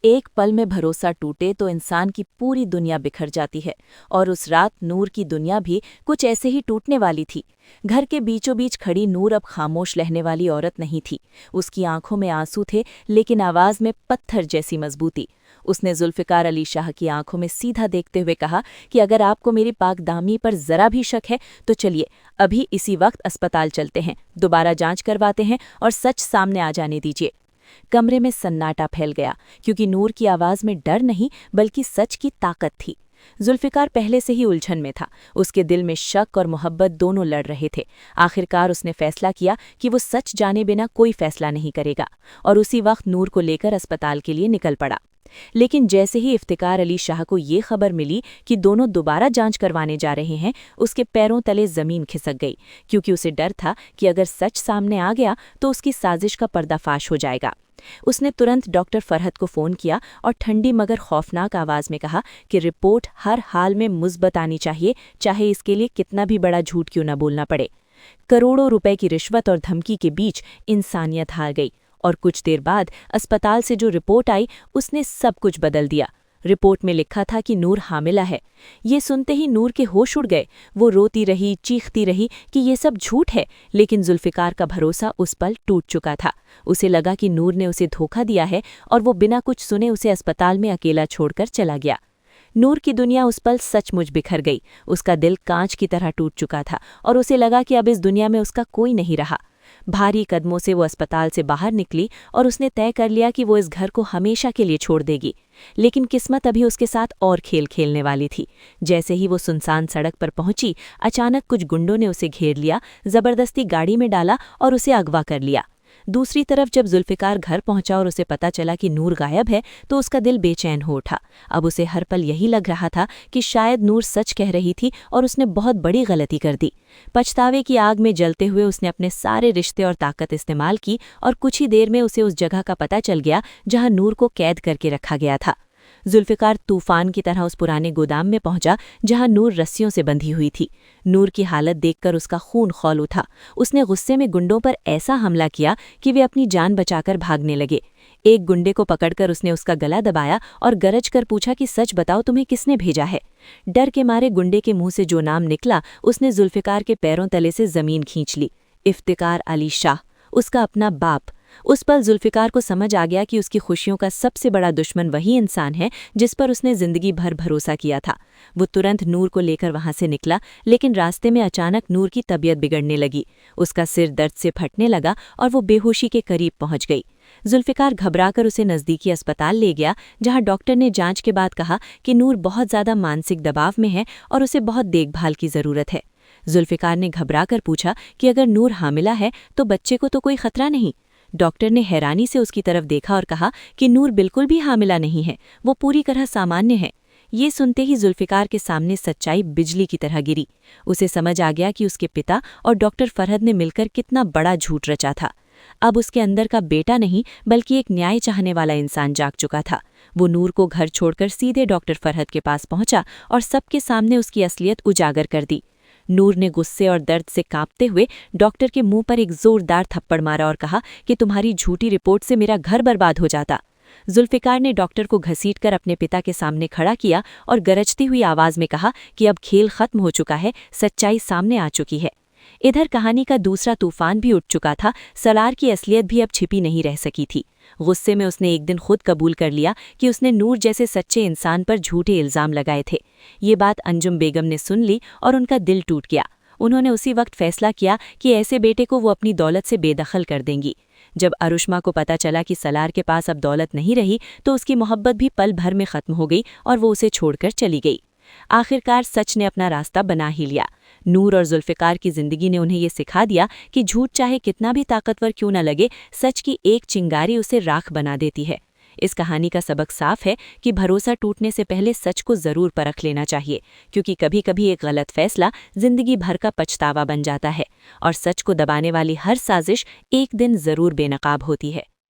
एक पल में भरोसा टूटे तो इंसान की पूरी दुनिया बिखर जाती है। और उस रात नूर की दुनिया भी कुछ ऐसे ही टूटने वाली थी। घर के बीचों बीच खड़ी नूर अब खामोश रहने वाली औरत नहीं थी। उसकी आंखों में आंसू थे, लेकिन आवाज में पत्थर जैसी मजबूती। उसने जुल्फिकार अली शाह की आंखों में सीधा देखते हुए कहा कि अगर आपको मेरी पाकदामी पर जरा भी शक है तो चलिए अभी इसी वक्त अस्पताल चलते हैं, दोबारा जांच करवाते हैं और सच सामने आ जाने दीजिए। कमरे में सन्नाटा फैल गया, क्योंकि नूर की आवाज में डर नहीं बल्कि सच की ताकत थी। जुल्फिकार पहले से ही उलझन में था। उसके दिल में शक और मोहब्बत दोनों लड़ रहे थे। आखिरकार उसने फैसला किया कि वो सच जाने बिना कोई फैसला नहीं करेगा, और उसी वक्त नूर को लेकर अस्पताल के लिए निकल पड़ा। लेकिन जैसे ही इफ्तिकार अली शाह को ये खबर मिली कि दोनों दोबारा जांच करवाने जा रहे हैं, उसके पैरों तले जमीन खिसक गई, क्योंकि उसे डर था कि अगर सच सामने आ गया तो उसकी साजिश का पर्दाफाश हो जाएगा। उसने तुरंत डॉक्टर फरहत को फ़ोन किया और ठंडी मगर खौफनाक आवाज़ में कहा कि रिपोर्ट हर हाल में मुस्बत आनी चाहिए, चाहे इसके लिए कितना भी बड़ा झूठ क्यों न बोलना पड़े। करोड़ों रुपए की रिश्वत और धमकी के बीच इंसानियत हार गई, और कुछ देर बाद अस्पताल से जो रिपोर्ट आई उसने सब कुछ बदल दिया। रिपोर्ट में लिखा था कि नूर हामिला है। ये सुनते ही नूर के होश उड़ गए। वो रोती रही, चीखती रही कि ये सब झूठ है, लेकिन जुल्फिकार का भरोसा उस पल टूट चुका था। उसे लगा कि नूर ने उसे धोखा दिया है, और वो बिना कुछ सुने उसे अस्पताल में अकेला छोड़कर चला गया। नूर की दुनिया उस पल सचमुच बिखर गई। उसका दिल कांच की तरह टूट चुका था, और उसे लगा कि अब इस दुनिया में उसका कोई नहीं रहा। भारी कदमों से वो अस्पताल से बाहर निकली, और उसने तय कर लिया कि वो इस घर को हमेशा के लिए छोड़ देगी। लेकिन किस्मत अभी उसके साथ और खेल खेलने वाली थी। जैसे ही वो सुनसान सड़क पर पहुंची, अचानक कुछ गुंडों ने उसे घेर लिया, जबरदस्ती गाड़ी में डाला और उसे अगवा कर लिया। दूसरी तरफ जब जुल्फिकार घर पहुंचा और उसे पता चला कि नूर गायब है, तो उसका दिल बेचैन हो उठा। अब उसे हर पल यही लग रहा था कि शायद नूर सच कह रही थी और उसने बहुत बड़ी गलती कर दी। पछतावे की आग में जलते हुए उसने अपने सारे रिश्ते और ताकत इस्तेमाल की, और कुछ ही देर में उसे उस जगह का पता चल गया जहां नूर को कैद करके रखा गया था। जुल्फिकार तूफान की तरह उस पुराने गोदाम में पहुंचा जहां नूर रस्सियों से बंधी हुई थी। नूर की हालत देखकर उसका खून खौल उठा। उसने गुस्से में गुंडों पर ऐसा हमला किया कि वे अपनी जान बचाकर भागने लगे। एक गुंडे को पकड़कर उसने उसका गला दबाया और गरज कर पूछा कि सच बताओ, तुम्हें किसने भेजा है। डर के मारे गुंडे के मुंह से जो नाम निकला, उसने जुल्फिकार के पैरों तले से जमीन खींच ली। इफ्तिकार अली शाह, उसका अपना बाप। उस पल जुल्फिकार को समझ आ गया कि उसकी खुशियों का सबसे बड़ा दुश्मन वही इंसान है जिस पर उसने जिंदगी भर भरोसा किया था। वो तुरंत नूर को लेकर वहां से निकला, लेकिन रास्ते में अचानक नूर की तबीयत बिगड़ने लगी। उसका सिर दर्द से फटने लगा और वो बेहोशी के करीब पहुंच गई। जुल्फिकार घबराकर उसे नजदीकी अस्पताल ले गया, जहां डॉक्टर ने जांच के बाद कहा कि नूर बहुत ज्यादा मानसिक दबाव में है और उसे बहुत देखभाल की जरूरत है। जुल्फिकार ने घबराकर पूछा कि अगर नूर हामिला है तो बच्चे को तो कोई खतरा नहीं। डॉक्टर ने हैरानी से उसकी तरफ देखा और कहा कि नूर बिल्कुल भी हामिला नहीं है, वो पूरी तरह सामान्य है। ये सुनते ही जुल्फिकार के सामने सच्चाई बिजली की तरह गिरी। उसे समझ आ गया कि उसके पिता और डॉक्टर फरहद ने मिलकर कितना बड़ा झूठ रचा था। अब उसके अंदर का बेटा नहीं बल्कि एक न्याय चाहने वाला इंसान जाग चुका था। वो नूर को घर छोड़कर सीधे डॉक्टर फरहद के पास पहुंचा और सबके सामने उसकी असलियत उजागर कर दी। नूर ने गुस्से और दर्द से कांपते हुए डॉक्टर के मुंह पर एक जोरदार थप्पड़ मारा और कहा कि तुम्हारी झूठी रिपोर्ट से मेरा घर बर्बाद हो जाता। जुल्फिकार ने डॉक्टर को घसीटकर अपने पिता के सामने खड़ा किया और गरजती हुई आवाज में कहा कि अब खेल खत्म हो चुका है, सच्चाई सामने आ चुकी है। इधर कहानी का दूसरा तूफान भी उठ चुका था। सलार की असलियत भी अब छिपी नहीं रह सकी थी। गुस्से में उसने एक दिन खुद कबूल कर लिया कि उसने नूर जैसे सच्चे इंसान पर झूठे इल्जाम लगाए थे। ये बात अंजुम बेगम ने सुन ली और उनका दिल टूट गया। उन्होंने उसी वक्त फैसला किया कि ऐसे बेटे को वो अपनी दौलत से बेदखल कर देंगी। जब अरुष्मा को पता चला कि सलार के पास अब दौलत नहीं रही, तो उसकी मोहब्बत भी पल भर में खत्म हो गई और वो उसे छोड़कर चली गई। आखिरकार सच ने अपना रास्ता बना ही लिया। नूर और जुल्फिकार की जिंदगी ने उन्हें ये सिखा दिया कि झूठ चाहे कितना भी ताकतवर क्यों न लगे, सच की एक चिंगारी उसे राख बना देती है। इस कहानी का सबक साफ है कि भरोसा टूटने से पहले सच को जरूर परख लेना चाहिए, क्योंकि कभी कभी एक गलत फैसला जिंदगी भर का पछतावा बन जाता है, और सच को दबाने वाली हर साजिश एक दिन जरूर बेनकाब होती है।